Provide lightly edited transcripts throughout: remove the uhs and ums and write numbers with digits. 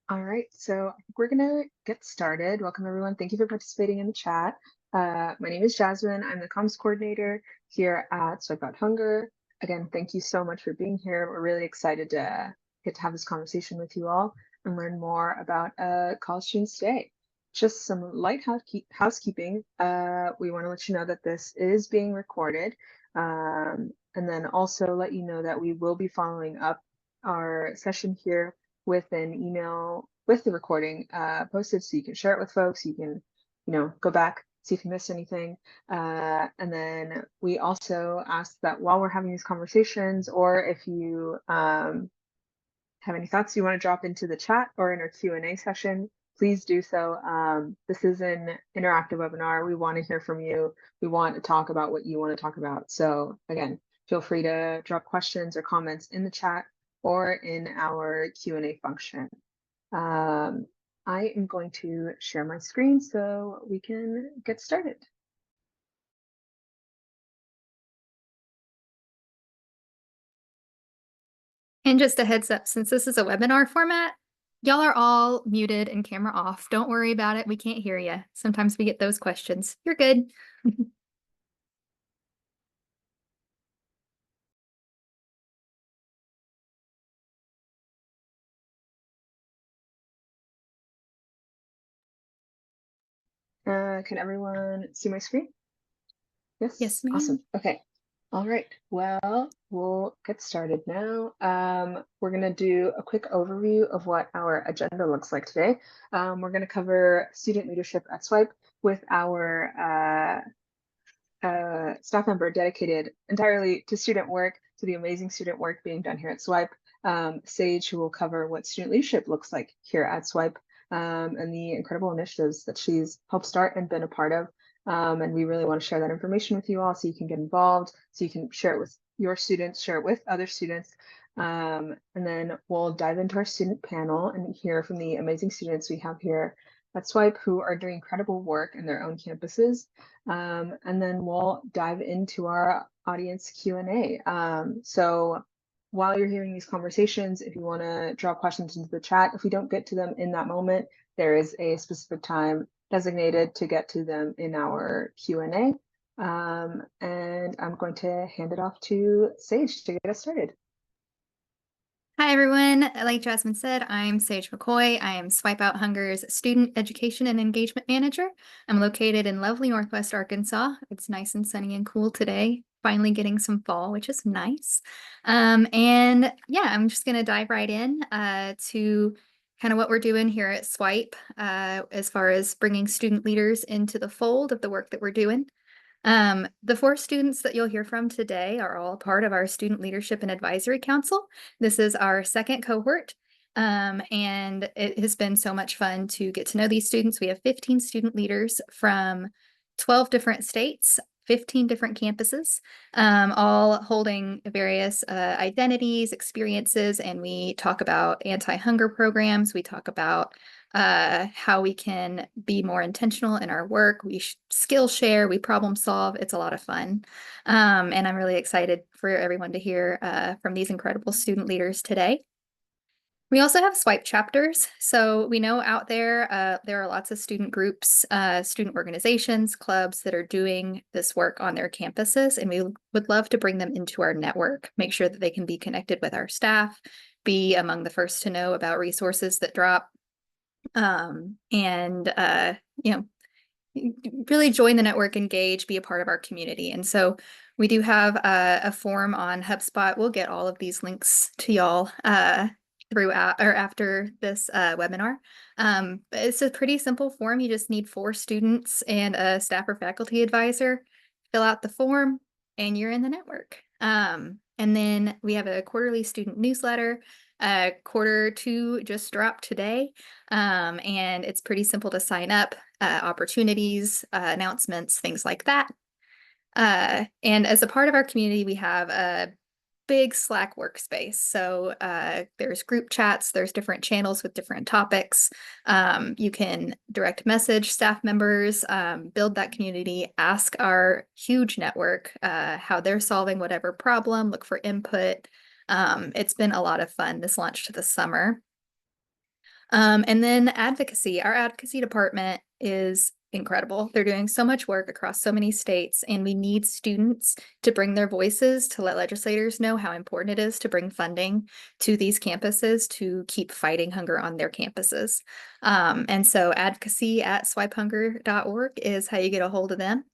All right, so I think we're gonna get started. Welcome everyone. Thank you for participating in the chat. My name is Jasmine. I'm the comms coordinator here at Swipe Out Hunger. Again, thank you so much for being here. We're really excited to get to have this conversation with you all and learn more about college students today. Just some light housekeeping. We want to let you know that this is being recorded, and then also let you know that we will be following up our session here with an email with the recording posted, so you can share it with folks. You can, go back, see if you missed anything. And then we also ask that while we're having these conversations, or if you have any thoughts you want to drop into the chat or in our Q&A session, please do so. This is an interactive webinar. We want to hear from you. We want to talk about what you want to talk about. So again, feel free to drop questions or comments in the chat or in our Q&A function. I am going to share my screen so we can get started. And just a heads up, since this is a webinar format, y'all are all muted and camera off. Don't worry about it. We can't hear you. Sometimes we get those questions. You're good. Can everyone see my screen? Yes? Yes, ma'am. Awesome. Okay. All right. Well, we'll get started now. We're going to do a quick overview of what our agenda looks like today. We're going to cover student leadership at Swipe with our staff member dedicated entirely to student work, to the amazing student work being done here at Swipe. Sage, who will cover what student leadership looks like here at Swipe, and the incredible initiatives that she's helped start and been a part of. And we really want to share that information with you all so you can get involved, so you can share it with your students, share it with other students. And then we'll dive into our student panel and hear from the amazing students we have here at Swipe who are doing incredible work in their own campuses. And then we'll dive into our audience Q&A. So while you're hearing these conversations, if you want to drop questions into the chat, if we don't get to them in that moment, there is a specific time designated to get to them in our Q&A. And I'm going to hand it off to Sage to get us started. Hi, everyone. Like Jasmine said, I'm Sage McCoy. I am Swipe Out Hunger's Student Education and Engagement Manager. I'm located in lovely Northwest Arkansas. It's nice and sunny and cool today. Finally getting some fall, which is nice. And yeah, I'm just going to dive right in to kind of what we're doing here at Swipe as far as bringing student leaders into the fold of the work that we're doing. The 4 students that you'll hear from today are all part of our Student Leadership and Advisory Council. This is our second cohort, and it has been so much fun to get to know these students. We have 15 student leaders from 12 different states, 15 different campuses, all holding various identities, experiences, and we talk about anti-hunger programs. We talk about how we can be more intentional in our work. We skill share, we problem solve. It's a lot of fun. And I'm really excited for everyone to hear from these incredible student leaders today. We also have Swipe chapters. So we know out there are lots of student groups, student organizations, clubs that are doing this work on their campuses, and we would love to bring them into our network, make sure that they can be connected with our staff, be among the first to know about resources that drop, and really join the network, engage, be a part of our community. And so we do have a form on HubSpot. We'll get all of these links to y'all throughout or after this webinar. It's a pretty simple form. You just need 4 students and a staff or faculty advisor. Fill out the form and you're in the network. And then we have a quarterly student newsletter. Quarter 2 just dropped today, and it's pretty simple to sign up, opportunities, announcements, things like that. And as a part of our community, we have a big Slack workspace. So there's group chats, there's different channels with different topics. You can direct message staff members, build that community, ask our huge network how they're solving whatever problem, look for input. It's been a lot of fun. This launched this summer. And then advocacy. Our advocacy department is incredible. They're doing so much work across so many states, and we need students to bring their voices to let legislators know how important it is to bring funding to these campuses to keep fighting hunger on their campuses. And so advocacy at swipehunger.org is how you get a hold of them.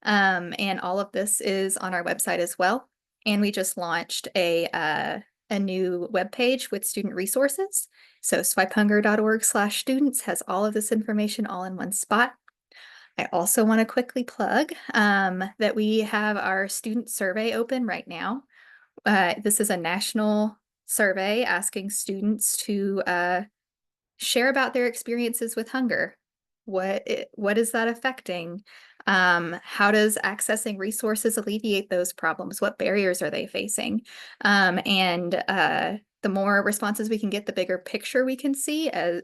And all of this is on our website as well. And we just launched a new webpage with student resources. So swipehunger.org/students has all of this information all in one spot. I also want to quickly plug that we have our student survey open right now. This is a national survey asking students to share about their experiences with hunger. What is that affecting? How does accessing resources alleviate those problems? What barriers are they facing? And the more responses we can get, the bigger picture we can see as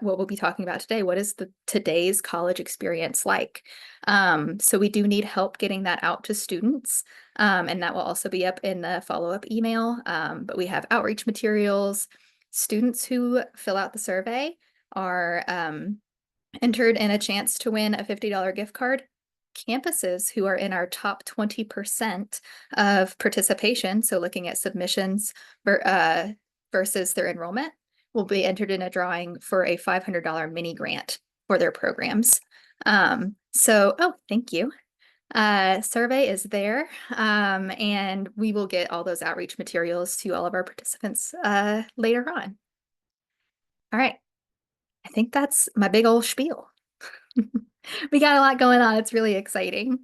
what we'll be talking about today. What is today's college experience like? So we do need help getting that out to students. And that will also be up in the follow-up email. But we have outreach materials. Students who fill out the survey are entered in a chance to win a $50 gift card. Campuses who are in our top 20% of participation, so looking at submissions versus their enrollment, will be entered in a drawing for a $500 mini grant for their programs. Thank you. Survey is there, and we will get all those outreach materials to all of our participants later on. All right. I think that's my big old spiel. We got a lot going on. It's really exciting.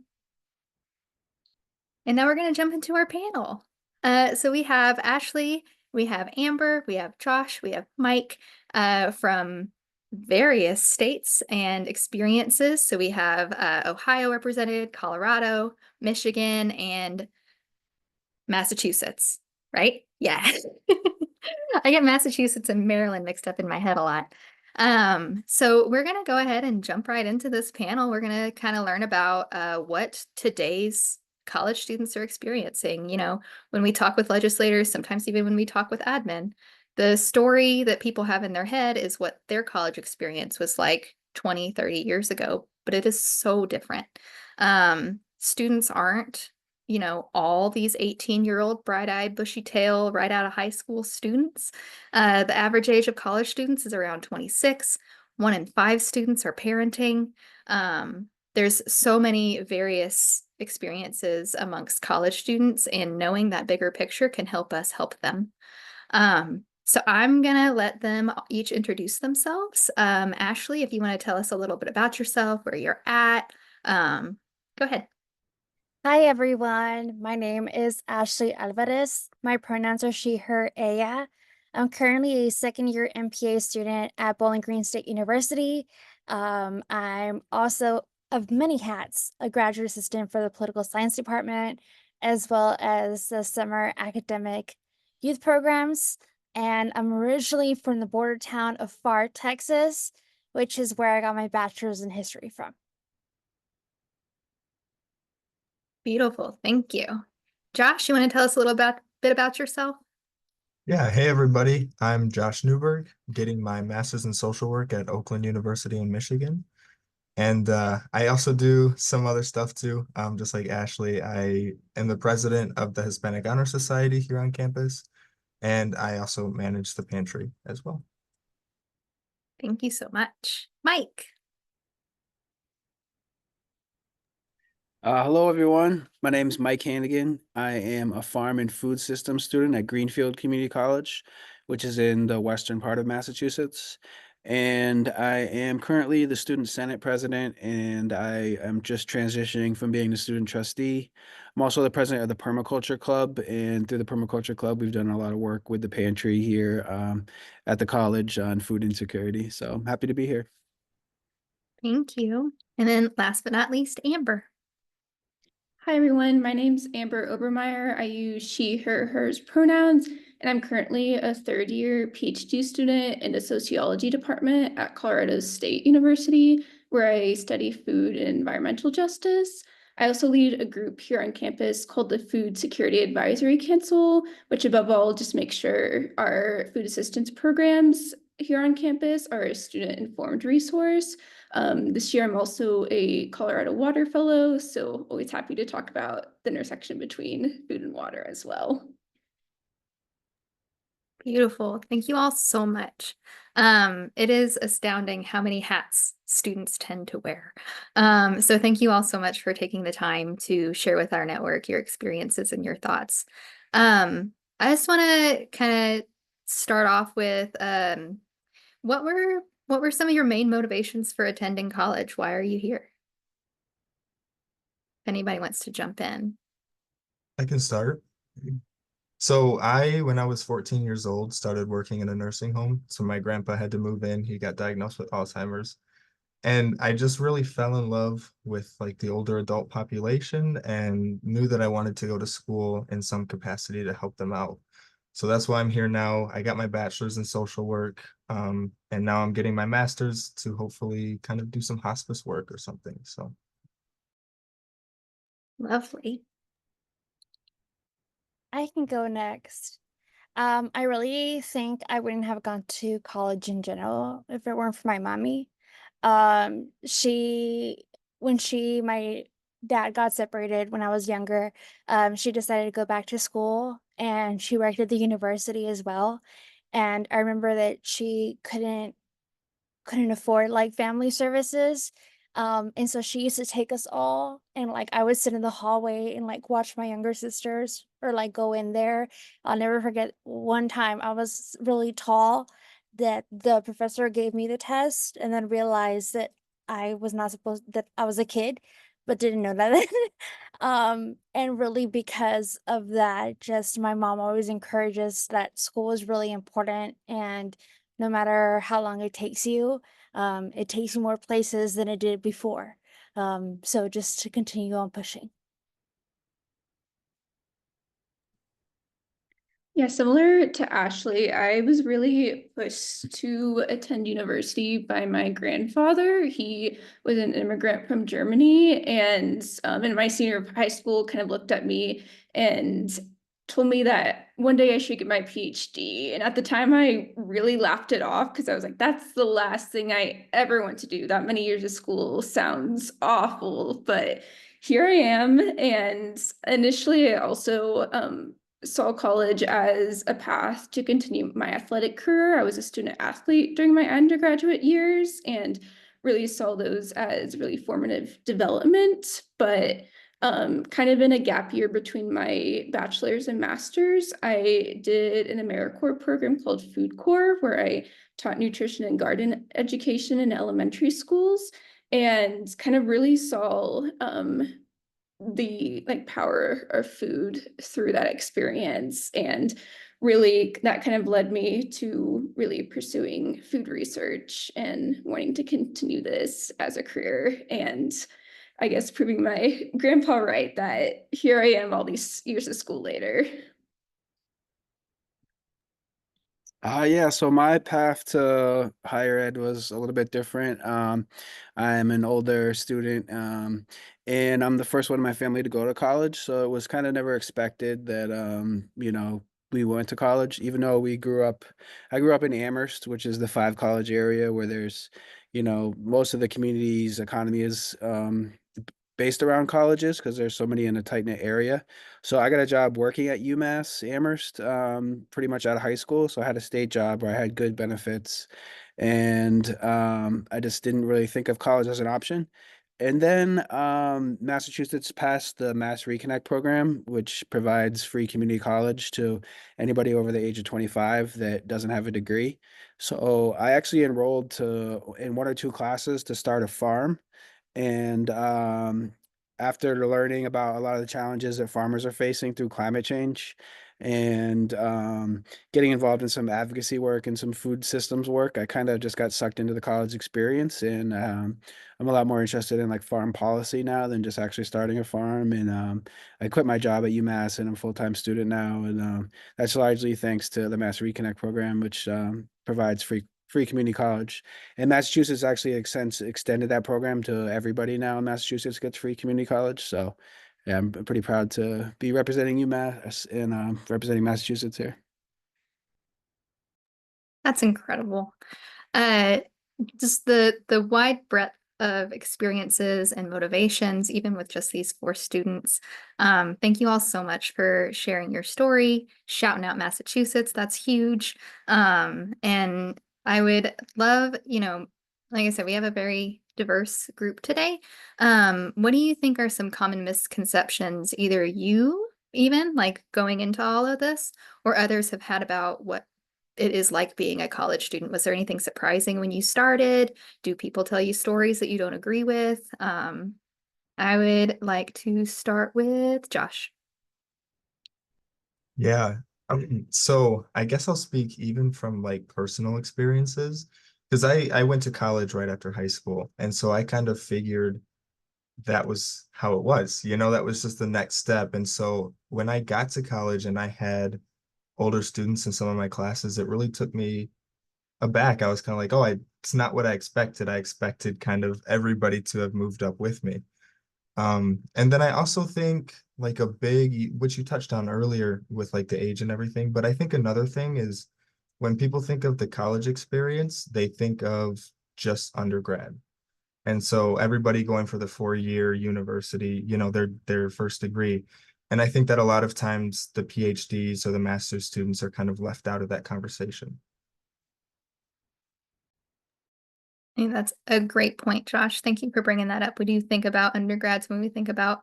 And now we're going to jump into our panel. So we have Ashley, we have Amber, we have Josh, we have Mike from various states and experiences. So we have Ohio represented, Colorado, Michigan, and Massachusetts, right? Yeah. I get Massachusetts and Maryland mixed up in my head a lot. So we're going to go ahead and jump right into this panel. We're going to kind of learn about what today's college students are experiencing. When we talk with legislators, sometimes even when we talk with admin, the story that people have in their head is what their college experience was like 20, 30 years ago, but it is so different. Students aren't all these 18-year-old bright-eyed, bushy-tail, right out of high school students. The average age of college students is around 26. 1 in 5 students are parenting. There's so many various experiences amongst college students, and knowing that bigger picture can help us help them. So I'm gonna let them each introduce themselves. Ashley, if you want to tell us a little bit about yourself, where you're at, go ahead. Hi everyone, my name is Ashley Alvarez. My pronouns are she, her, ella. I'm currently a second-year MPA student at Bowling Green State University. I'm also, of many hats, a graduate assistant for the political science department, as well as the summer academic youth programs. And I'm originally from the border town of Pharr, Texas, which is where I got my bachelor's in history from. Beautiful. Thank you. Josh, you want to tell us a little bit about yourself? Yeah, hey everybody. I'm Josh Newberg, getting my master's in social work at Oakland University in Michigan. And I also do some other stuff too. Just like Ashley, I am the president of the Hispanic Honor Society here on campus, and I also manage the pantry as well. Thank you so much. Mike. Hello, everyone. My name is Mike Hannigan. I am a farm and food systems student at Greenfield Community College, which is in the western part of Massachusetts. And I am currently the student senate president, and I am just transitioning from being the student trustee. I'm also the president of the permaculture club, and through the permaculture club, we've done a lot of work with the pantry here at the college on food insecurity. So I'm happy to be here. Thank you. And then last but not least, Amber. Hi everyone, my name's Amber Obermeyer. I use she, her, hers pronouns, and I'm currently a third-year PhD student in the sociology department at Colorado State University, where I study food and environmental justice. I also lead a group here on campus called the Food Security Advisory Council, which above all just makes sure our food assistance programs here on campus are a student-informed resource. This year, I'm also a Colorado Water Fellow, so always happy to talk about the intersection between food and water as well. Beautiful. Thank you all so much. It is astounding how many hats students tend to wear. So thank you all so much for taking the time to share with our network your experiences and your thoughts. I just want to kind of start off with what were some of your main motivations for attending college? Why are you here? If anybody wants to jump in. I can start. So when I was 14 years old, started working in a nursing home. So my grandpa had to move in. He got diagnosed with Alzheimer's. And I just really fell in love with like the older adult population and knew that I wanted to go to school in some capacity to help them out. So that's why I'm here now. I got my bachelor's in social work, and now I'm getting my master's to hopefully kind of do some hospice work or something. So Lovely. I can go next. I really think I wouldn't have gone to college in general if it weren't for my mommy. She, my dad got separated when I was younger, she decided to go back to school and she worked at the university as well. And I remember that she couldn't afford like family services. And so she used to take us all and like I would sit in the hallway and like watch my younger sisters or like go in there. I'll never forget one time I was really tall that the professor gave me the test and then realized that I was not supposed that I was a kid, but didn't know that. And really because of that, just my mom always encourages that school is really important and no matter how long it takes you more places than it did before. So just to continue on pushing. Yeah, similar to Ashley, I was really pushed to attend university by my grandfather. He was an immigrant from Germany, and in my senior year of high school, kind of looked at me and told me that one day I should get my PhD. And at the time, I really laughed it off because I was like, that's the last thing I ever want to do. That many years of school sounds awful, but here I am. And initially, I also saw college as a path to continue my athletic career. I was a student athlete during my undergraduate years and really saw those as really formative development. But kind of in a gap year between my bachelor's and master's, I did an AmeriCorps program called Food Corps, where I taught nutrition and garden education in elementary schools and kind of really saw the like power of food through that experience, and really that kind of led me to really pursuing food research and wanting to continue this as a career, and I guess proving my grandpa right that here I am all these years of school later. Yeah, so my path to higher ed was a little bit different. I'm an older student, and I'm the first one in my family to go to college, so it was kind of never expected that we went to college, even though I grew up in Amherst, which is the five college area where there's, most of the community's economy is based around colleges because there's so many in a tight knit area. So I got a job working at UMass Amherst, pretty much out of high school. So I had a state job where I had good benefits, and I just didn't really think of college as an option. And then Massachusetts passed the Mass Reconnect program, which provides free community college to anybody over the age of 25 that doesn't have a degree. So I actually enrolled in one or two classes to start a farm, and after learning about a lot of the challenges that farmers are facing through climate change and getting involved in some advocacy work and some food systems work, I kind of just got sucked into the college experience. And I'm a lot more interested in like farm policy now than just actually starting a farm. And I quit my job at UMass and I'm a full-time student now. And that's largely thanks to the Mass Reconnect program, which provides free community college. And Massachusetts actually extended that program to everybody now. Massachusetts gets free community college. So yeah, I'm pretty proud to be representing UMass and representing Massachusetts here. That's incredible. Uh, just the wide breadth of experiences and motivations, even with just these 4 students. Thank you all so much for sharing your story, shouting out Massachusetts. That's huge. And I would love, like I said, we have a very diverse group today. What do you think are some common misconceptions, either you even like going into all of this, or others have had about what it is like being a college student? Was there anything surprising when you started? Do people tell you stories that you don't agree with? I would like to start with Josh. Yeah. So I guess I'll speak even from like personal experiences because I went to college right after high school. And so I kind of figured that was how it was. That was just the next step. And so when I got to college and I had older students in some of my classes, it really took me aback. I was kind of like, oh, it's not what I expected. I expected kind of everybody to have moved up with me. And then I also think like which you touched on earlier with like the age and everything, but I think another thing is when people think of the college experience, they think of just undergrad. And so everybody going for the 4-year university, their first degree. And I think that a lot of times the PhDs or the master's students are kind of left out of that conversation. I think that's a great point, Josh. Thank you for bringing that up. We do think about undergrads when we think about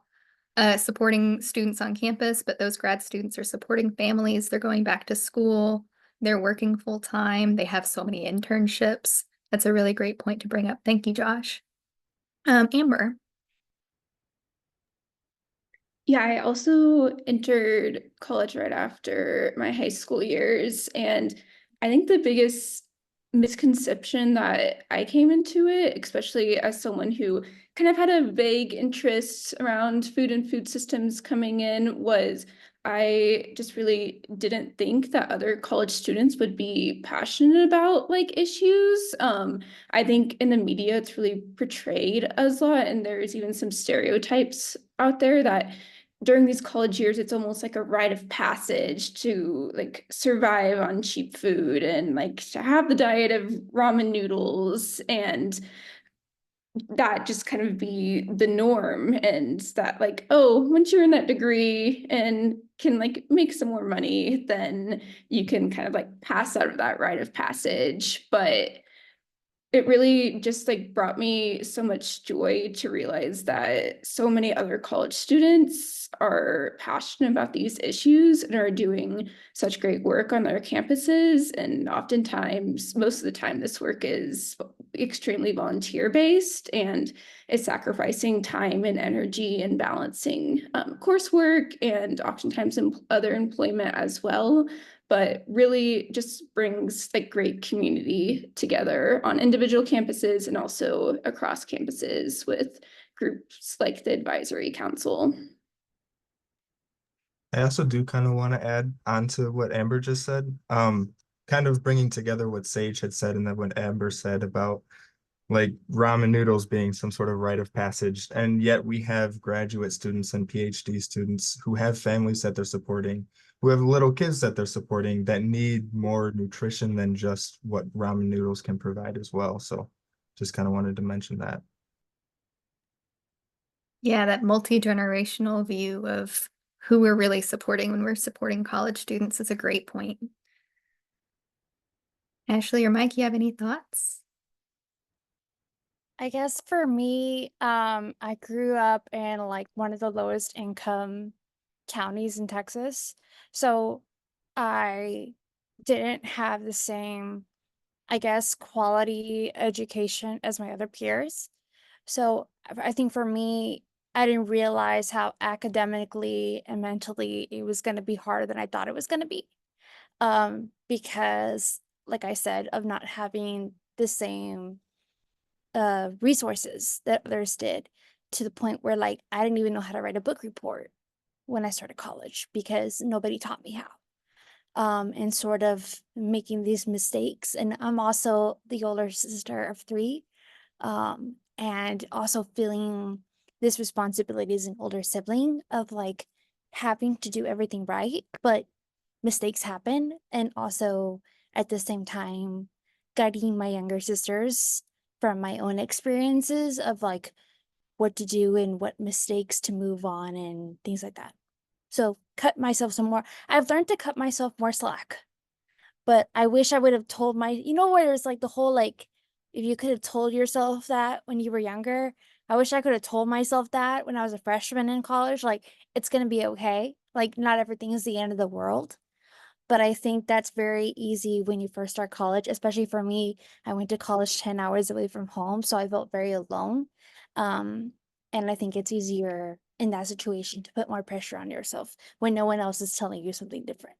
supporting students on campus, but those grad students are supporting families. They're going back to school. They're working full time. They have so many internships. That's a really great point to bring up. Thank you, Josh. Amber. Yeah, I also entered college right after my high school years. And I think the biggest misconception that I came into it, especially as someone who kind of had a vague interest around food and food systems coming in, was I just really didn't think that other college students would be passionate about like issues. I think in the media it's really portrayed as a lot, and there's even some stereotypes out there that during these college years, it's almost like a rite of passage to like survive on cheap food and like to have the diet of ramen noodles, and that just kind of be the norm. And that like, oh, once you're in that degree and can like make some more money, then you can kind of like pass out of that rite of passage. But it really just like brought me so much joy to realize that so many other college students are passionate about these issues and are doing such great work on their campuses. And oftentimes, most of the time, this work is extremely volunteer based and is sacrificing time and energy and balancing coursework and oftentimes other employment as well, but really just brings like great community together on individual campuses and also across campuses with groups like the advisory council. I also do kind of want to add on to what Amber just said, kind of bringing together what Sage had said and then what Amber said about like ramen noodles being some sort of rite of passage. And yet we have graduate students and PhD students who have families that they're supporting, who have little kids that they're supporting that need more nutrition than just what ramen noodles can provide as well. So just kind of wanted to mention that. Yeah, that multi-generational view of who we're really supporting when we're supporting college students is a great point. Ashley or Mike, you have any thoughts? I guess for me, I grew up in like one of the lowest income counties in Texas. So I didn't have the same, I guess, quality education as my other peers. So I think for me, I didn't realize how academically and mentally it was going to be harder than I thought it was going to be. Because like I said, of not having the same resources that others did, to the point where like I didn't even know how to write a book report when I started college because nobody taught me how. And sort of making these mistakes. And I'm also the older sister of 3, and also feeling this responsibility as an older sibling of like having to do everything right, but mistakes happen. And also at the same time guiding my younger sisters from my own experiences of like what to do and what mistakes to move on and things like that. So cut myself some more. I've learned to cut myself more slack, but I wish I would have told where it's like the whole like, if you could have told yourself that when you were younger, I wish I could have told myself that when I was a freshman in college, like it's going to be okay. Like not everything is the end of the world. But I think that's very easy when you first start college, especially for me. I went to college 10 hours away from home, so I felt very alone. Um, and I think it's easier in that situation to put more pressure on yourself when no one else is telling you something different.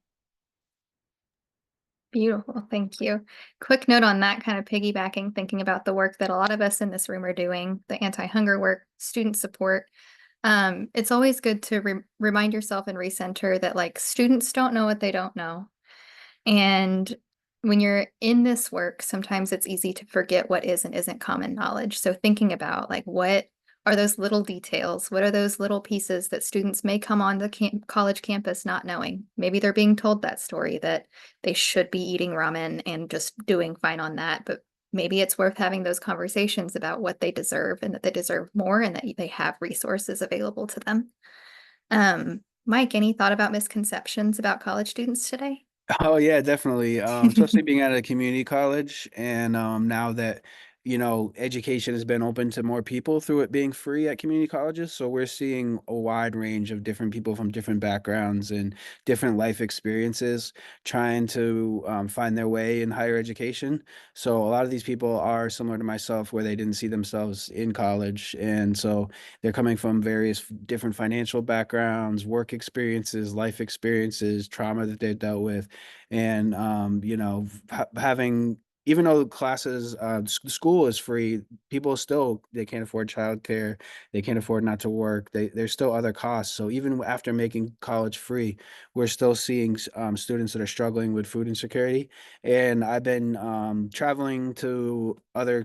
Beautiful. Thank you. Quick note on that, kind of piggybacking, thinking about the work that a lot of us in this room are doing, the anti-hunger work, student support. It's always good to remind yourself and recenter that like students don't know what they don't know. And when you're in this work, sometimes it's easy to forget what is and isn't common knowledge. So thinking about like what are those little details? What are those little pieces that students may come on the college campus not knowing? Maybe they're being told that story that they should be eating ramen and just doing fine on that. But maybe it's worth having those conversations about what they deserve and that they deserve more and that they have resources available to them. Mike, any thought about misconceptions about college students today? Oh yeah, definitely. Especially being at a community college and now that education has been open to more people through it being free at community colleges. So we're seeing a wide range of different people from different backgrounds and different life experiences trying to find their way in higher education. So a lot of these people are similar to myself where they didn't see themselves in college. And so they're coming from various different financial backgrounds, work experiences, life experiences, trauma that they've dealt with and having even though classes school is free, people still they can't afford childcare, they can't afford not to work, there's still other costs. So even after making college free, we're still seeing students that are struggling with food insecurity. And I've been traveling to other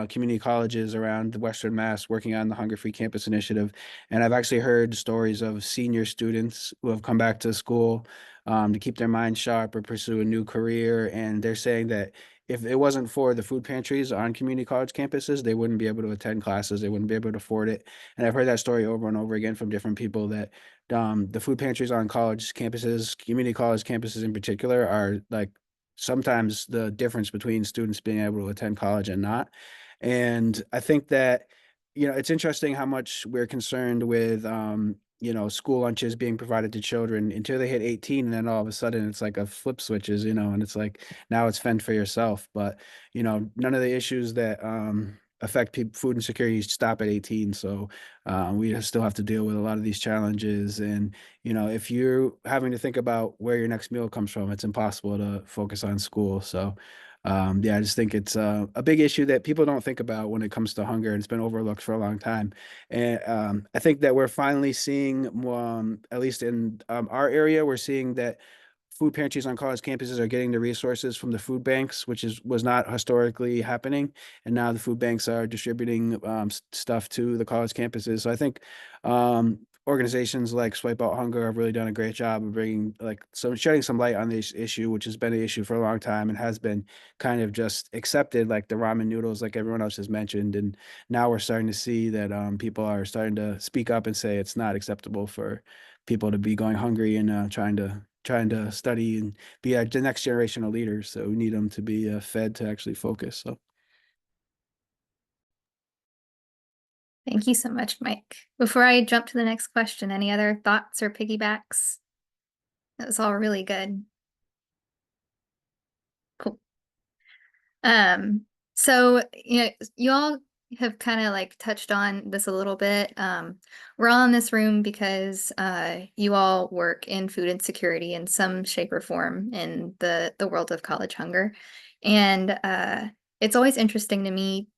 community colleges around the Western Mass working on the Hunger Free Campus Initiative, and I've actually heard stories of senior students who have come back to school to keep their mind sharp or pursue a new career. And they're saying that if it wasn't for the food pantries on community college campuses, they wouldn't be able to attend classes. They wouldn't be able to afford it. And I've heard that story over and over again from different people that the food pantries on college campuses, community college campuses in particular, are like sometimes the difference between students being able to attend college and not. And I think that, it's interesting how much we're concerned with school lunches being provided to children until they hit 18, and then all of a sudden it's like a flip switches, and it's like now it's fend for yourself. But none of the issues that affect people food insecurity stop at 18. So we still have to deal with a lot of these challenges. And if you're having to think about where your next meal comes from, it's impossible to focus on school. So yeah, I just think it's a big issue that people don't think about when it comes to hunger, and it's been overlooked for a long time. And I think that we're finally seeing, at least in our area, we're seeing that food pantries on college campuses are getting the resources from the food banks, which was not historically happening. And now the food banks are distributing stuff to the college campuses. So I think organizations like Swipe Out Hunger have really done a great job of bringing shedding some light on this issue, which has been an issue for a long time and has been kind of just accepted, like the ramen noodles, like everyone else has mentioned. And now we're starting to see that people are starting to speak up and say it's not acceptable for people to be going hungry and trying to study and be the next generation of leaders. So we need them to be fed to actually focus. So. Thank you so much, Mike. Before I jump to the next question, any other thoughts or piggybacks? That was all really good. Cool. So you all have kind of like touched on this a little bit. We're all in this room because you all work in food insecurity in some shape or form in the world of college hunger. And it's always interesting to me.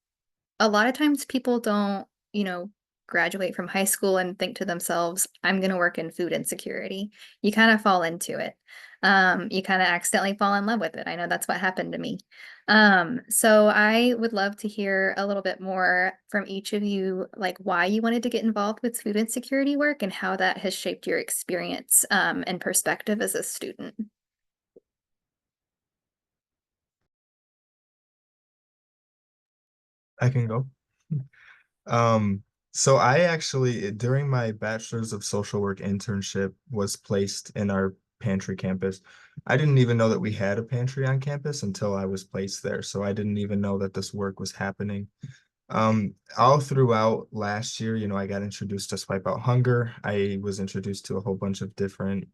A lot of times people don't, graduate from high school and think to themselves, I'm going to work in food insecurity. You kind of fall into it. You kind of accidentally fall in love with it. I know that's what happened to me. So I would love to hear a little bit more from each of you, like why you wanted to get involved with food insecurity work and how that has shaped your experience and perspective as a student. I can go. Um, so I actually, during my Bachelor's of Social Work internship, was placed in our pantry campus. I didn't even know that we had a pantry on campus until I was placed there. So I didn't even know that this work was happening. All throughout last year, I got introduced to Swipe Out Hunger. I was introduced to a whole bunch of different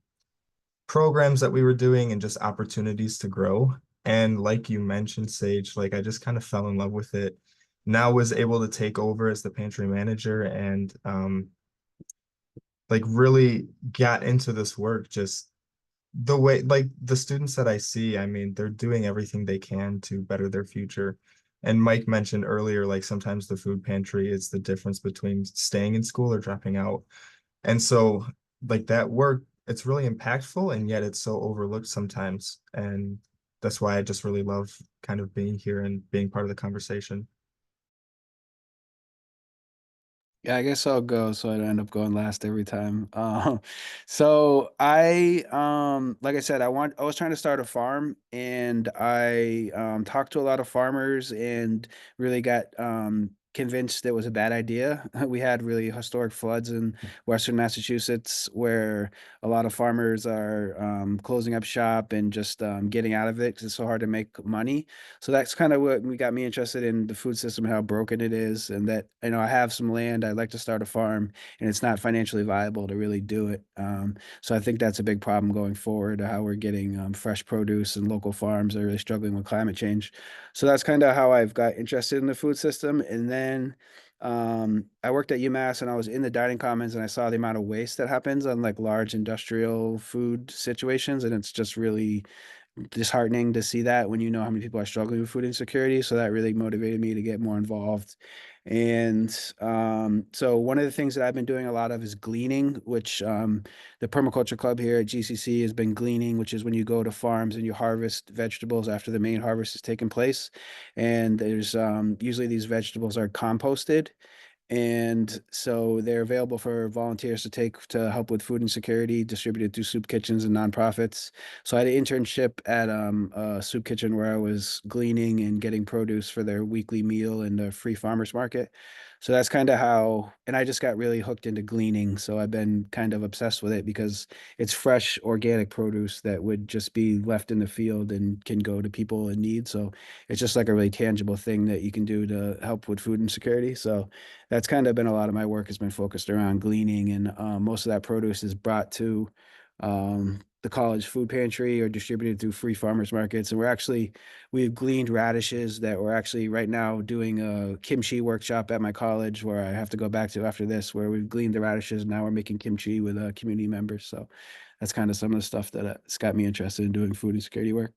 programs that we were doing and just opportunities to grow. And like you mentioned, Sage, like I just kind of fell in love with it. Now was able to take over as the pantry manager and like really got into this work just the way like the students that I see, I mean, they're doing everything they can to better their future. And Mike mentioned earlier, like sometimes the food pantry is the difference between staying in school or dropping out. And so like that work, it's really impactful and yet it's so overlooked sometimes. And that's why I just really love kind of being here and being part of the conversation. Yeah, I guess I'll go so I don't end up going last every time. So like I said, I was trying to start a farm and I talked to a lot of farmers and really got convinced it was a bad idea. We had really historic floods in Western Massachusetts where a lot of farmers are closing up shop and just getting out of it because it's so hard to make money. So that's kind of what got me interested in the food system and how broken it is, and that I have some land. I'd like to start a farm, and it's not financially viable to really do it. So I think that's a big problem going forward. How we're getting fresh produce and local farms are really struggling with climate change. So that's kind of how I've got interested in the food system, and then. I worked at UMass and I was in the dining commons and I saw the amount of waste that happens on like large industrial food situations, and it's just really disheartening to see that when you know how many people are struggling with food insecurity. So that really motivated me to get more involved. And so one of the things that I've been doing a lot of is gleaning, which the permaculture club here at GCC has been gleaning, which is when you go to farms and you harvest vegetables after the main harvest has taken place. And there's usually these vegetables are composted, and so they're available for volunteers to take to help with food insecurity, distributed through soup kitchens and nonprofits. So I had an internship at a soup kitchen where I was gleaning and getting produce for their weekly meal and a free farmers market. So that's kind of how, and I just got really hooked into gleaning. So I've been kind of obsessed with it because it's fresh, organic produce that would just be left in the field and can go to people in need. So it's just like a really tangible thing that you can do to help with food insecurity. So that's kind of been a lot of my work has been focused around gleaning, and most of that produce is brought to the college food pantry or distributed through free farmers markets. And we've gleaned radishes that we're actually right now doing a kimchi workshop at my college where I have to go back to after this, where we've gleaned the radishes and now we're making kimchi with community members. So that's kind of some of the stuff that it's got me interested in doing food insecurity work.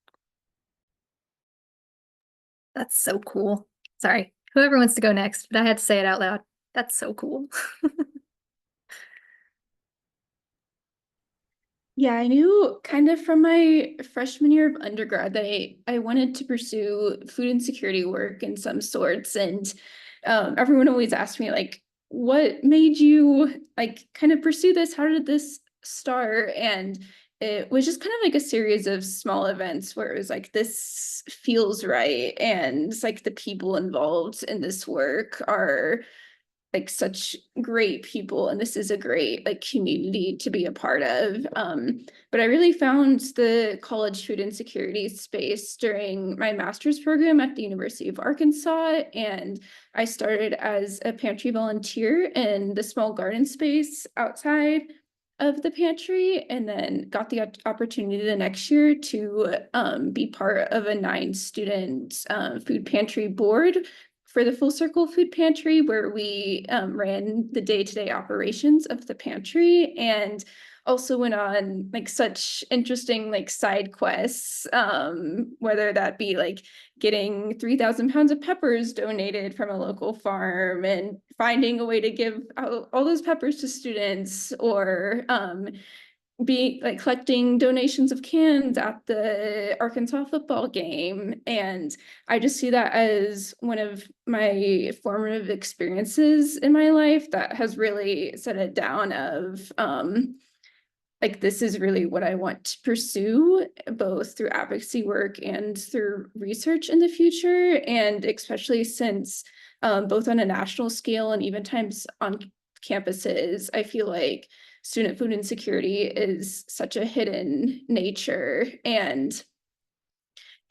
That's so cool. Sorry, whoever wants to go next, but I had to say it out loud. That's so cool. Yeah, I knew kind of from my freshman year of undergrad that I wanted to pursue food insecurity work in some sorts. And everyone always asked me, like, what made you like kind of pursue this? How did this start? And it was just kind of like a series of small events where it was like, this feels right. And it's like the people involved in this work are like such great people, and this is a great like community to be a part of. But I really found the college food insecurity space during my master's program at the University of Arkansas, and I started as a pantry volunteer in the small garden space outside of the pantry, and then got the opportunity the next year to be part of a 9-student food pantry board for the Full Circle Food Pantry, where we ran the day-to-day operations of the pantry, and also went on like such interesting like side quests, whether that be like getting 3,000 pounds of peppers donated from a local farm and finding a way to give out all those peppers to students, or be like collecting donations of cans at the Arkansas football game. And I just see that as one of my formative experiences in my life that has really set it down of like, this is really what I want to pursue, both through advocacy work and through research in the future. And especially since both on a national scale and even times on campuses. I feel like student food insecurity is such a hidden nature, and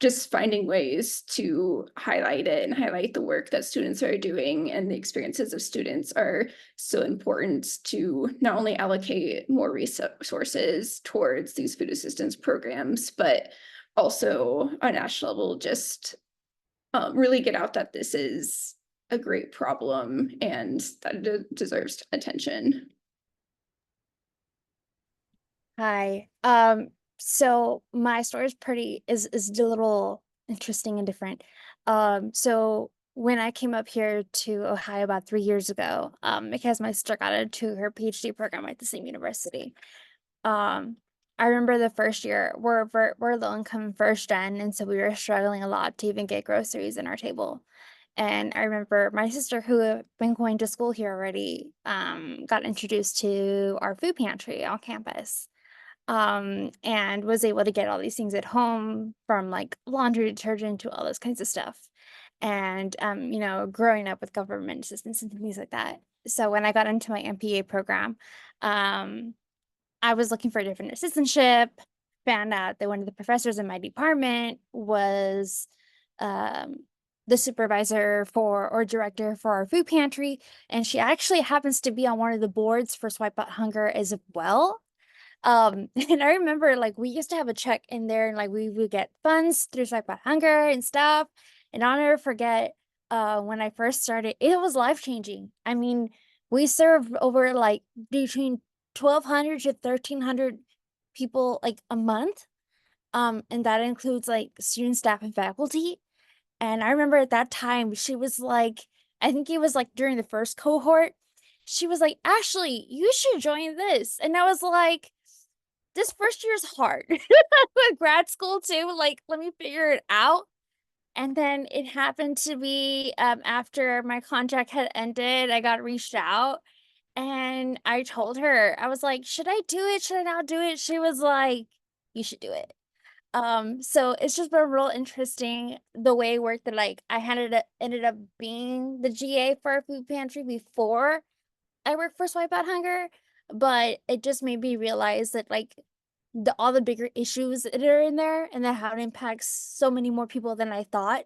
just finding ways to highlight it and highlight the work that students are doing and the experiences of students are so important to not only allocate more resources towards these food assistance programs, but also on a national level, just really get out that this is a great problem and that it deserves attention. Hi. So my story is a little interesting and different. So when I came up here to Ohio about 3 years ago, because my sister got into her PhD program at the same university. Um, I remember the first year we're low income first gen, and so we were struggling a lot to even get groceries in our table. And I remember my sister, who had been going to school here already, got introduced to our food pantry on campus, and was able to get all these things at home, from like laundry detergent to all those kinds of stuff. And growing up with government assistance and things like that. So when I got into my MPA program, um, I was looking for a different assistantship, found out that one of the professors in my department was um, the supervisor for or director for our food pantry. And she actually happens to be on one of the boards for Swipe Out Hunger as well. And I remember like we used to have a check in there, and like we would get funds through Swipe Out Hunger and stuff. And I'll never forget when I first started, it was life-changing. I mean, we served over like between 1,200 to 1,300 people like a month. And that includes like student, staff, and faculty. And I remember at that time, she was like, I think it was like during the first cohort, she was like, Ashley, you should join this. And I was like, this first year is hard. With grad school too, like, let me figure it out. And then it happened to be after my contract had ended, I got reached out, and I told her, I was like, should I do it? Should I not do it? She was like, you should do it. So it's just been real interesting the way it worked, that like I ended up being the GA for a food pantry before I worked for Swipe Out Hunger, but it just made me realize that like all the bigger issues that are in there, and that how it impacts so many more people than I thought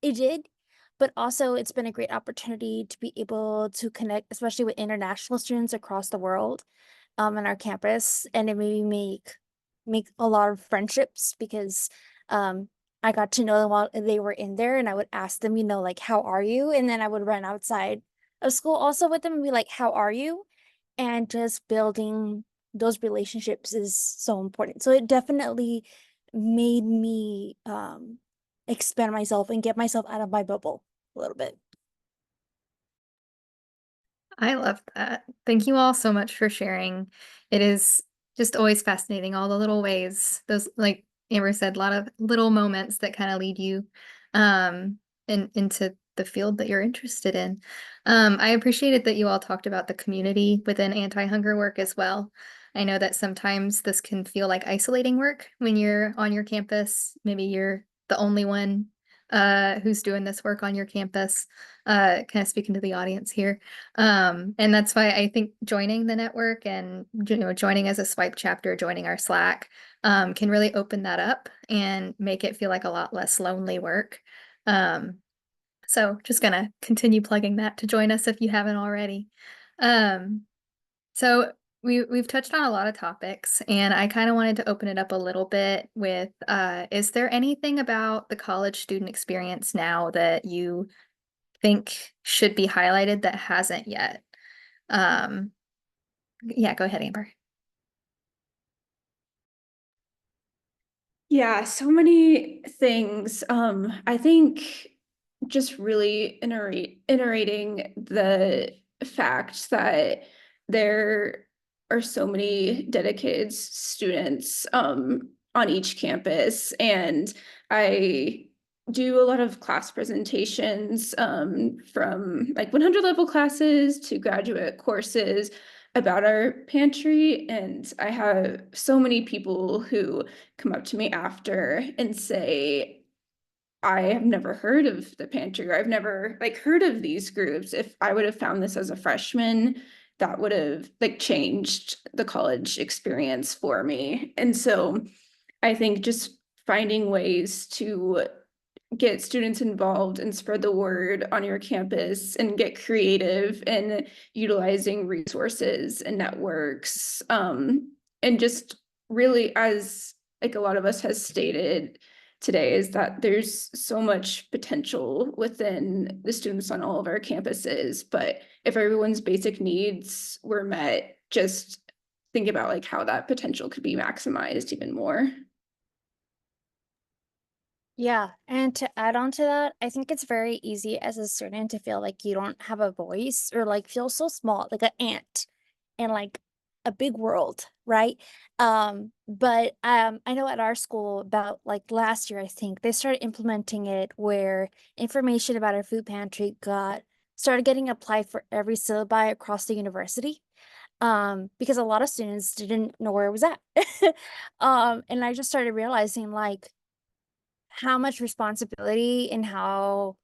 it did. But also it's been a great opportunity to be able to connect, especially with international students across the world, on our campus. And it made me make a lot of friendships, because I got to know them while they were in there, and I would ask them, like, how are you? And then I would run outside of school also with them and be like, how are you? And just building those relationships is so important. So it definitely made me expand myself and get myself out of my bubble a little bit. I love that. Thank you all so much for sharing. It is just always fascinating, all the little ways, those, like Amber said, a lot of little moments that kind of lead you into the field that you're interested in. I appreciated that you all talked about the community within anti-hunger work as well. I know that sometimes this can feel like isolating work when you're on your campus. Maybe you're the only one who's doing this work on your campus, kind of speaking to the audience here. And that's why I think joining the network and joining as a Swipe chapter, joining our Slack, can really open that up and make it feel like a lot less lonely work. So just gonna continue plugging that to join us if you haven't already. So we've touched on a lot of topics, and I kind of wanted to open it up a little bit with, is there anything about the college student experience now that you think should be highlighted that hasn't yet? Yeah, go ahead, Amber. Yeah, so many things. I think just really iterating the fact that there are so many dedicated students on each campus, and I do a lot of class presentations from like 100 level classes to graduate courses about our pantry, and I have so many people who come up to me after and say, I have never heard of the pantry, or I've never like heard of these groups. If I would have found this as a freshman, that would have like changed the college experience for me. And so I think just finding ways to get students involved and spread the word on your campus and get creative in utilizing resources and networks. And just really, as like a lot of us has stated today, is that there's so much potential within the students on all of our campuses, but if everyone's basic needs were met, just think about like how that potential could be maximized even more. Yeah, and to add on to that, I think it's very easy as a student to feel like you don't have a voice or like feel so small, like an ant in like a big world, right? But I know at our school about like last year, I think they started implementing it where information about our food pantry got started getting applied for every syllabi across the university. Because a lot of students didn't know where it was at. And I just started realizing like how much responsibility and how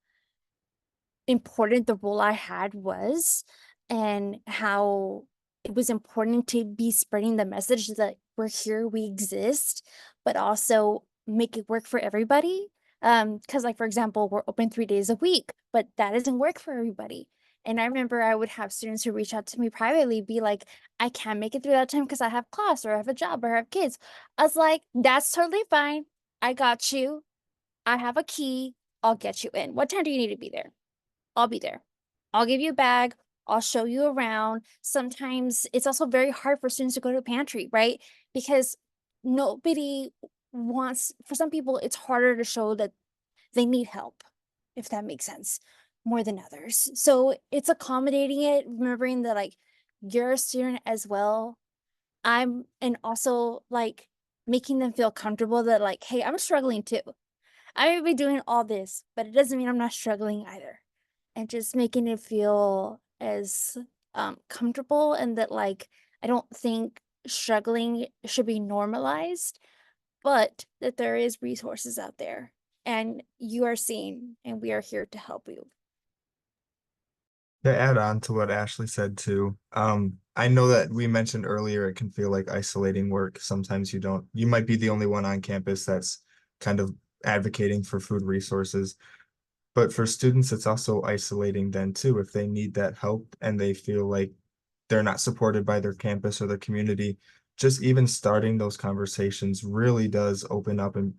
important the role I had was, and how it was important to be spreading the message that we're here, we exist, but also make it work for everybody. Because like for example, we're open 3 days a week, but that doesn't work for everybody. And I remember I would have students who reach out to me privately, be like, I can't make it through that time because I have class or I have a job or I have kids. I was like, that's totally fine. I got you. I have a key. I'll get you in. What time do you need to be there? I'll be there. I'll give you a bag. I'll show you around. Sometimes it's also very hard for students to go to a pantry, right? Because nobody wants, for some people, it's harder to show that they need help, if that makes sense, more than others. So it's accommodating it, remembering that like you're a student as well. And also like making them feel comfortable that like, hey, I'm struggling too. I may be doing all this, but it doesn't mean I'm not struggling either. And just making it feel as comfortable, and that like I don't think struggling should be normalized, but that there is resources out there and you are seen and we are here to help you. To add on to what Ashley said too, I know that we mentioned earlier it can feel like isolating work. Sometimes you might be the only one on campus that's kind of advocating for food resources. But for students, it's also isolating then too, if they need that help and they feel like they're not supported by their campus or their community. Just even starting those conversations really does open up and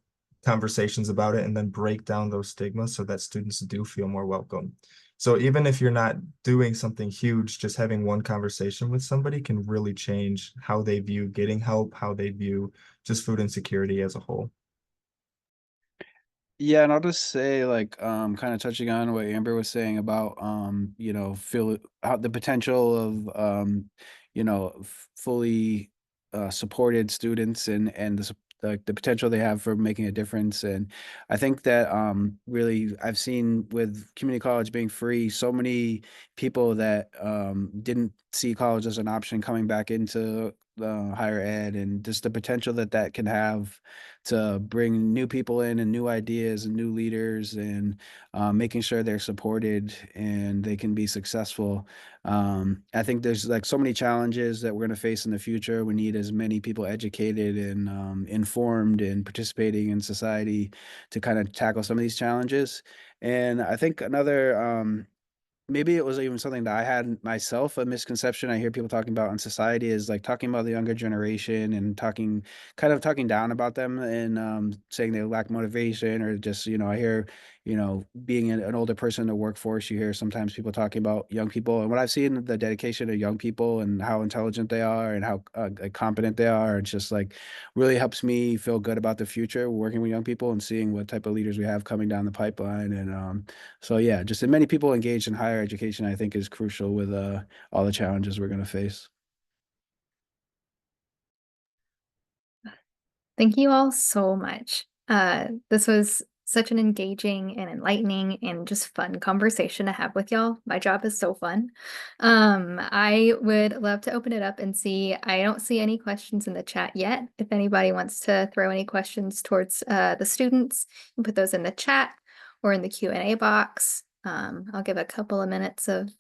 conversations about it and then break down those stigmas so that students do feel more welcome. So even if you're not doing something huge, just having one conversation with somebody can really change how they view getting help, how they view just food insecurity as a whole. Yeah, and I'll just say, like, kind of touching on what Amber was saying about, feel how the potential of, fully supported students and the potential they have for making a difference. And I think that really I've seen with community college being free, so many people that didn't see college as an option coming back into higher ed, and just the potential that that can have to bring new people in and new ideas and new leaders, and making sure they're supported and they can be successful. I think there's like so many challenges that we're going to face in the future. We need as many people educated and informed and participating in society to kind of tackle some of these challenges. And I think another maybe it was even something that I had myself, a misconception I hear people talking about in society is like talking about the younger generation and talking down about them, and saying they lack motivation, or just, I hear, being an older person in the workforce, you hear sometimes people talking about young people. And what I've seen, the dedication of young people and how intelligent they are and how like, competent they are, it's just like really helps me feel good about the future working with young people and seeing what type of leaders we have coming down the pipeline. And so yeah, just as many people engaged in higher education, I think, is crucial with all the challenges we're going to face. Thank you all so much. This was such an engaging and enlightening and just fun conversation to have with y'all. My job is so fun. I would love to open it up and see. I don't see any questions in the chat yet. If anybody wants to throw any questions towards the students, you can put those in the chat. or in the Q&A box. I'll give a couple of minutes of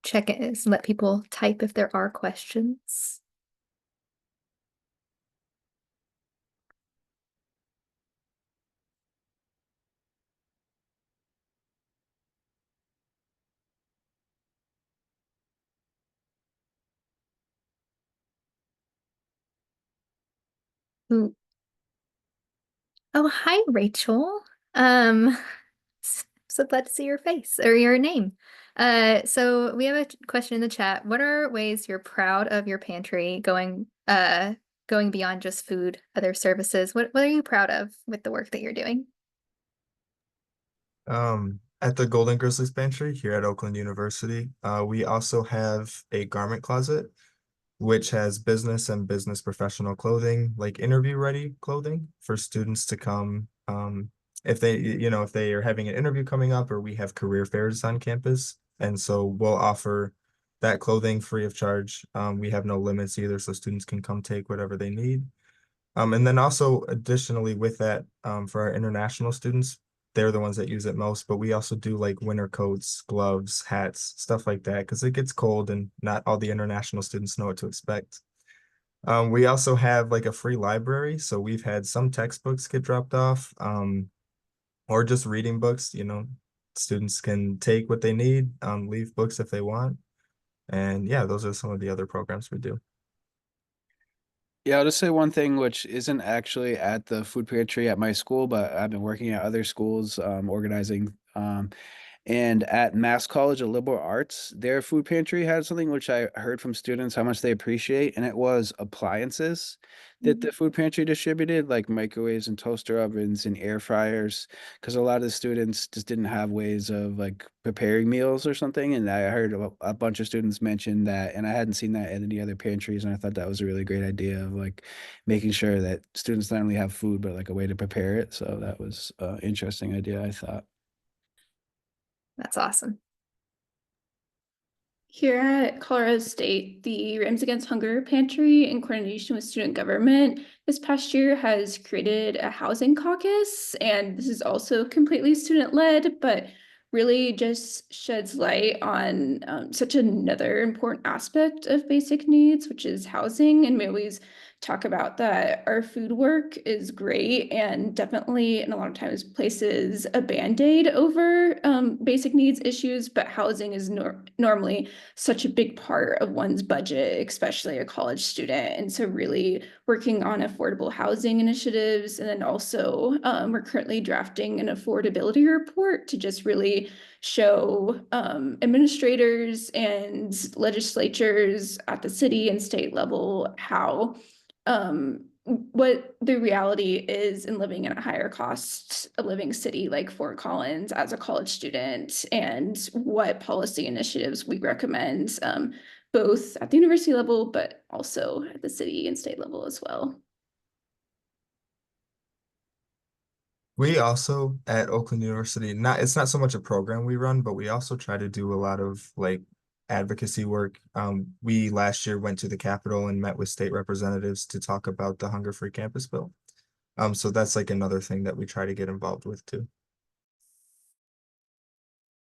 check it, let people type if there are questions. Ooh. Oh, hi, Rachel. So glad to see your face or your name. So we have a question in the chat. What are ways you're proud of your pantry going beyond just food, other services? What are you proud of with the work that you're doing? At the Golden Grizzlies Pantry here at Oakland University, we also have a garment closet, which has business and business professional clothing, like interview ready clothing for students to come. If they, if they are having an interview coming up, or we have career fairs on campus. And so we'll offer that clothing free of charge. We have no limits either, so students can come take whatever they need. And then also additionally with that, for our international students, they're the ones that use it most, but we also do like winter coats, gloves, hats, stuff like that, because it gets cold and not all the international students know what to expect. We also have like a free library, so we've had some textbooks get dropped off, or just reading books, students can take what they need, leave books if they want. And yeah, those are some of the other programs we do. Yeah, I'll just say one thing which isn't actually at the food pantry at my school, but I've been working at other schools, organizing. And at Mass College of Liberal Arts, their food pantry had something which I heard from students how much they appreciate, and it was appliances that the food pantry distributed, like microwaves and toaster ovens and air fryers, because a lot of the students just didn't have ways of like preparing meals or something. And I heard a bunch of students mention that, and I hadn't seen that in any other pantries, and I thought that was a really great idea of like making sure that students not only have food, but like a way to prepare it. So that was an interesting idea, I thought. That's awesome. Here at Colorado State, the Rams Against Hunger Pantry, in coordination with student government, this past year has created a housing caucus, and this is also completely student-led, but really just sheds light on such another important aspect of basic needs, which is housing. And we always talk about that our food work is great and definitely, and a lot of times places a Band-Aid over basic needs issues, but housing is normally such a big part of one's budget, especially a college student. And so really working on affordable housing initiatives. And then also we're currently drafting an affordability report to just really show administrators and legislatures at the city and state level how what the reality is in living in a higher cost of living city like Fort Collins as a college student, and what policy initiatives we recommend, both at the university level, but also at the city and state level as well. We also at Oakland University, it's not so much a program we run, but we also try to do a lot of like advocacy work. We last year went to the Capitol and met with state representatives to talk about the Hunger Free Campus Bill. So that's like another thing that we try to get involved with too.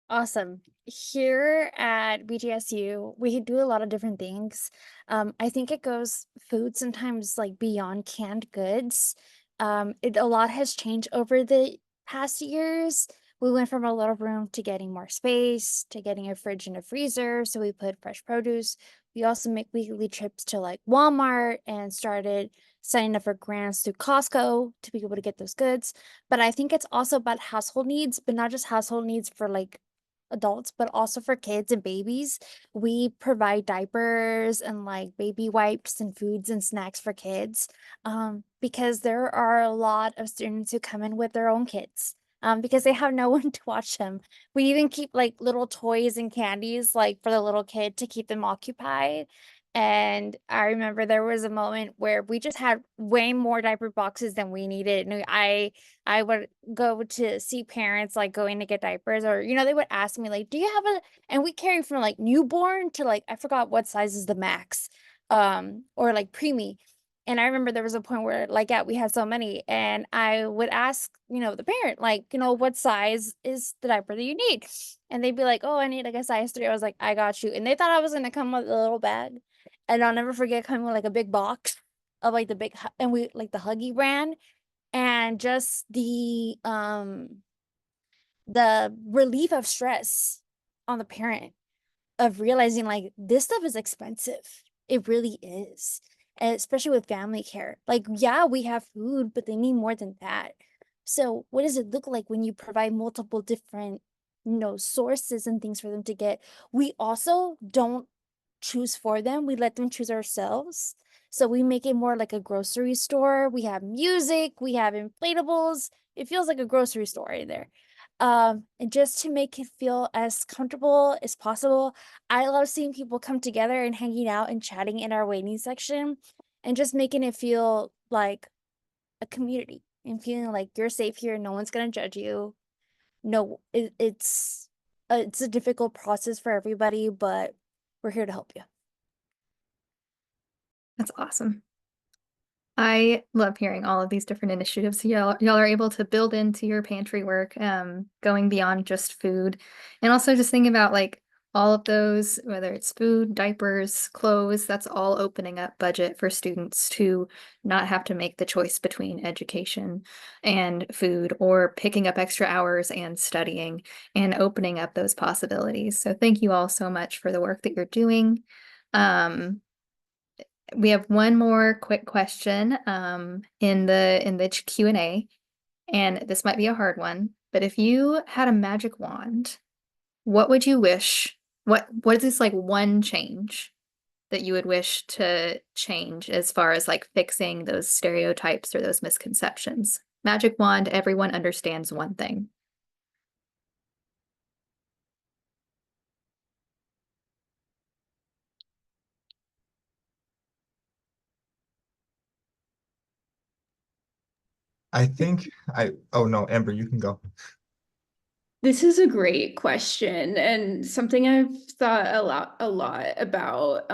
Awesome. Here at BGSU, we do a lot of different things. I think it goes food sometimes like beyond canned goods. A lot has changed over the past years. We went from a little room to getting more space, to getting a fridge and a freezer. So we put fresh produce. We also make weekly trips to like Walmart and started signing up for grants through Costco to be able to get those goods. But I think it's also about household needs, but not just household needs for like adults, but also for kids and babies. We provide diapers and like baby wipes and foods and snacks for kids, because there are a lot of students who come in with their own kids. Because they have no one to watch them. We even keep like little toys and candies like for the little kid to keep them occupied. And I remember there was a moment where we just had way more diaper boxes than we needed. And I would go to see parents like going to get diapers, or they would ask me like, do you have and we carry from like newborn to like I forgot what size is the max, or like preemie. And I remember there was a point where, like, yeah, we had so many, and I would ask, the parent, like, what size is the diaper that you need? And they'd be like, oh, I need like a size 3. I was like, I got you. And they thought I was gonna come with a little bag. And I'll never forget coming with like a big box of like and we like the Huggy brand, and just the relief of stress on the parent of realizing like this stuff is expensive. It really is. And especially with family care. Like, yeah, we have food, but they need more than that. So what does it look like when you provide multiple different, sources and things for them to get? We also don't choose for them. We let them choose ourselves. So we make it more like a grocery store. We have music, we have inflatables. It feels like a grocery store in there. And just to make it feel as comfortable as possible, I love seeing people come together and hanging out and chatting in our waiting section, and just making it feel like a community and feeling like you're safe here. No one's gonna judge you. No, it's a difficult process for everybody, but we're here to help you. That's awesome. I love hearing all of these different initiatives y'all are able to build into your pantry work, going beyond just food, and also just thinking about like all of those, whether it's food, diapers, clothes, that's all opening up budget for students to not have to make the choice between education and food, or picking up extra hours and studying, and opening up those possibilities. So thank you all so much for the work that you're doing. We have one more quick question in the Q&A, and this might be a hard one, but if you had a magic wand, what would you wish? What is this like one change that you would wish to change as far as like fixing those stereotypes or those misconceptions? Magic wand, everyone understands one thing. I think oh no, Amber, you can go. This is a great question, and something I've thought a lot about.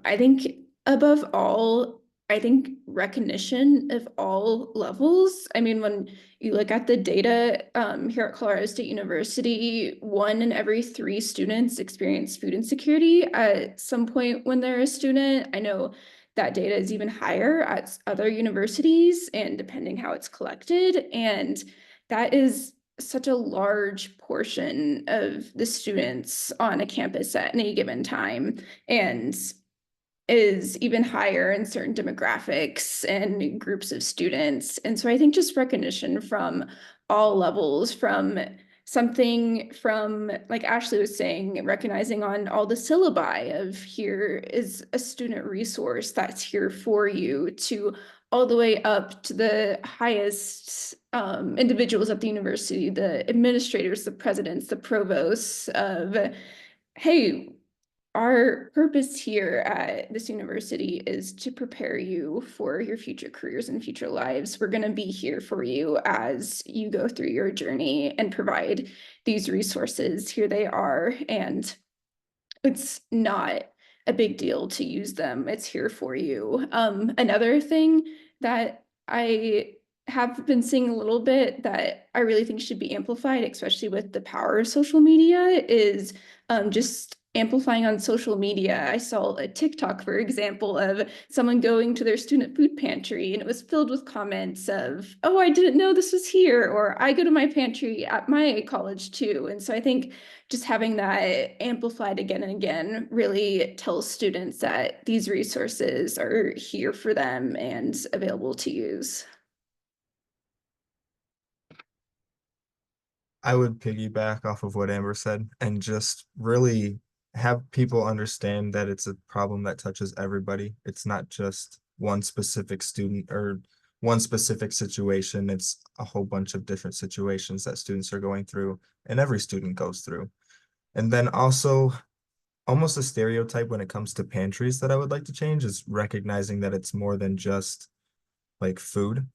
I think above all, I think recognition of all levels. I mean, when you look at the data here at Colorado State University, 1 in every 3 students experience food insecurity at some point when they're a student. I know that data is even higher at other universities, and depending how it's collected, and that is such a large portion of the students on a campus at any given time, and is even higher in certain demographics and groups of students. And so I think just recognition from all levels, from something from, like Ashley was saying, recognizing on all the syllabi of here is a student resource that's here for you, to all the way up to the highest individuals at the university, the administrators, the presidents, the provosts of, hey, our purpose here at this university is to prepare you for your future careers and future lives. We're going to be here for you as you go through your journey and provide these resources. Here they are. And it's not a big deal to use them. It's here for you. Another thing that I have been seeing a little bit that I really think should be amplified, especially with the power of social media, is just amplifying on social media. I saw a TikTok, for example, of someone going to their student food pantry, and it was filled with comments of, oh, I didn't know this was here, or I go to my pantry at my college too. And so I think just having that amplified again and again really tells students that these resources are here for them and available to use. I would piggyback off of what Amber said and just really have people understand that it's a problem that touches everybody. It's not just one specific student or one specific situation. It's a whole bunch of different situations that students are going through and every student goes through. And then also, almost a stereotype when it comes to pantries that I would like to change is recognizing that it's more than just like food.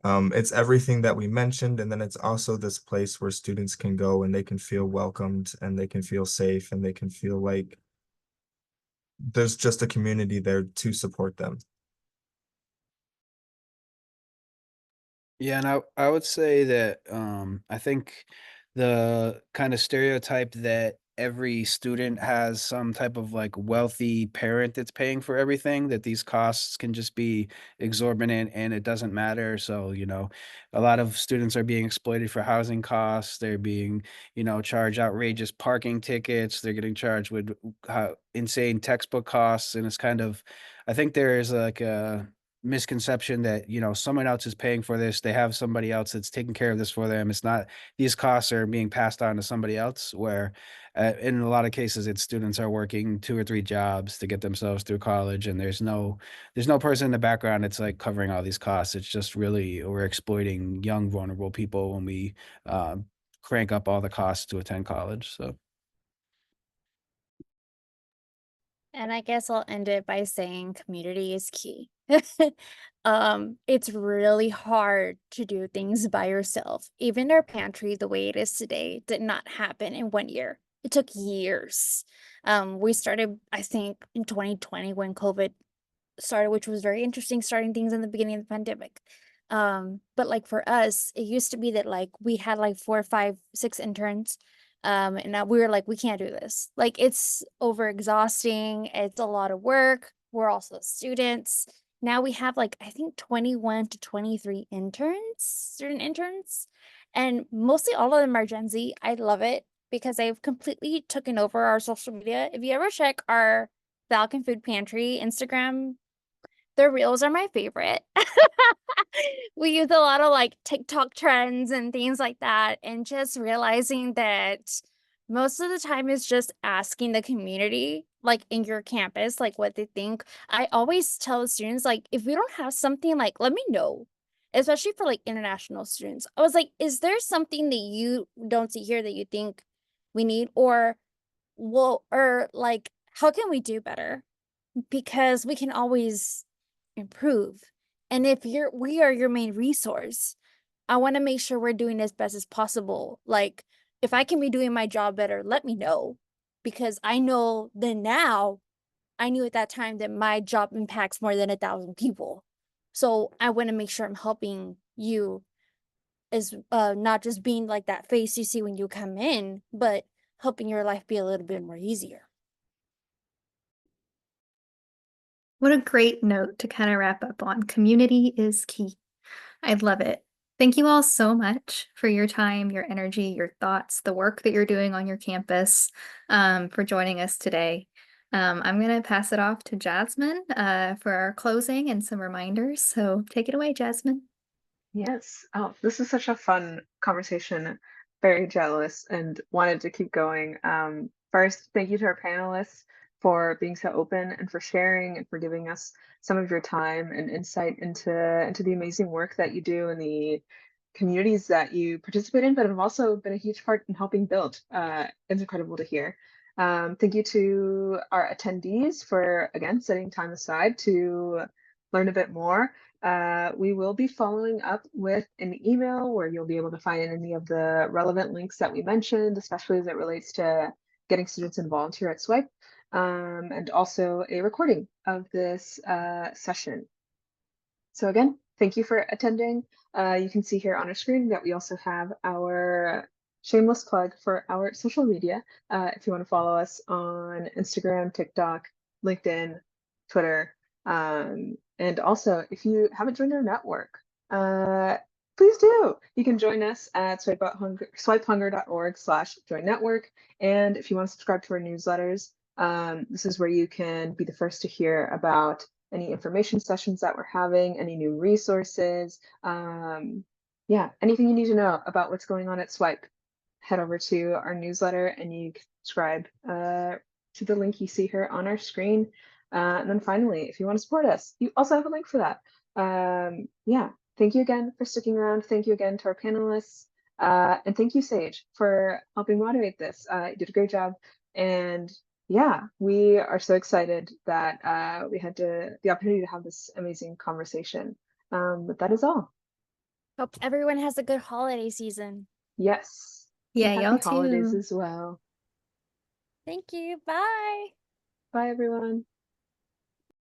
It's everything that we mentioned, and then it's also this place where students can go and they can feel welcomed and they can feel safe and they can feel like there's just a community there to support them. Yeah, and I would say that I think the kind of stereotype that every student has some type of like wealthy parent that's paying for everything, that these costs can just be exorbitant and it doesn't matter. So, a lot of students are being exploited for housing costs. They're being, charged outrageous parking tickets. They're getting charged with insane textbook costs. And it's kind of, I think there is like a misconception that someone else is paying for this. They have somebody else that's taking care of this for them. It's not, these costs are being passed on to somebody else, where in a lot of cases it's students are working 2 or 3 jobs to get themselves through college, and there's no person in the background that's like covering all these costs. It's just really, we're exploiting young vulnerable people when we crank up all the costs to attend college. So And I guess I'll end it by saying community is key. It's really hard to do things by yourself. Even our pantry, the way it is today, did not happen in 1 year. It took years. We started, I think, in 2020 when COVID started, which was very interesting, starting things in the beginning of the pandemic. But like for us, it used to be that like we had like 4, 5, 6 interns. And now we were like, we can't do this. Like it's over exhausting. It's a lot of work. We're also students. Now we have like, I think 21 to 23 student interns. And mostly all of them are Gen Z. I love it because they've completely taken over our social media. If you ever check our Falcon Food Pantry Instagram, the reels are my favorite. We use a lot of like TikTok trends and things like that, and just realizing that most of the time is just asking the community, like in your campus, like what they think. I always tell the students, like, if we don't have something, like, let me know, especially for like international students. I was like, is there something that you don't see here that you think we need? Or, well, or like, how can we do better? Because we can always improve. And if we are your main resource, I want to make sure we're doing as best as possible. Like, if I can be doing my job better, let me know, because I know that now I knew at that time that my job impacts more than 1,000 people. So I want to make sure I'm helping you, as not just being like that face you see when you come in, but helping your life be a little bit more easier. What a great note to kind of wrap up on. Community is key. I love it. Thank you all so much for your time, your energy, your thoughts, the work that you're doing on your campus, for joining us today. I'm going to pass it off to Jasmine for our closing and some reminders. So take it away, Jasmine. Yes. Oh, this is such a fun conversation. Very jealous and wanted to keep going. First, thank you to our panelists for being so open and for sharing and for giving us some of your time and insight into the amazing work that you do and the communities that you participate in, but have also been a huge part in helping build. It's incredible to hear. Thank you to our attendees for, again, setting time aside to learn a bit more. We will be following up with an email where you'll be able to find any of the relevant links that we mentioned, especially as it relates to getting students involved here at Swipe, and also a recording of this session. So again, thank you for attending. You can see here on our screen that we also have our shameless plug for our social media. If you want to follow us on Instagram, TikTok, LinkedIn, Twitter, and also if you haven't joined our network, please do. You can join us at swipehunger.org/join network. And if you want to subscribe to our newsletters, this is where you can be the first to hear about any information sessions that we're having, any new resources, yeah, anything you need to know about what's going on at Swipe, head over to our newsletter and you can subscribe to the link you see here on our screen. And then finally, if you want to support us, you also have a link for that. Yeah, thank you again for sticking around. Thank you again to our panelists. And thank you, Sage, for helping moderate this. You did a great job. And yeah, we are so excited that we had the opportunity to have this amazing conversation. But that is all. Hope everyone has a good holiday season. Yes. Yeah, And y'all happy holidays too. as well. Thank you. Bye. Bye, everyone.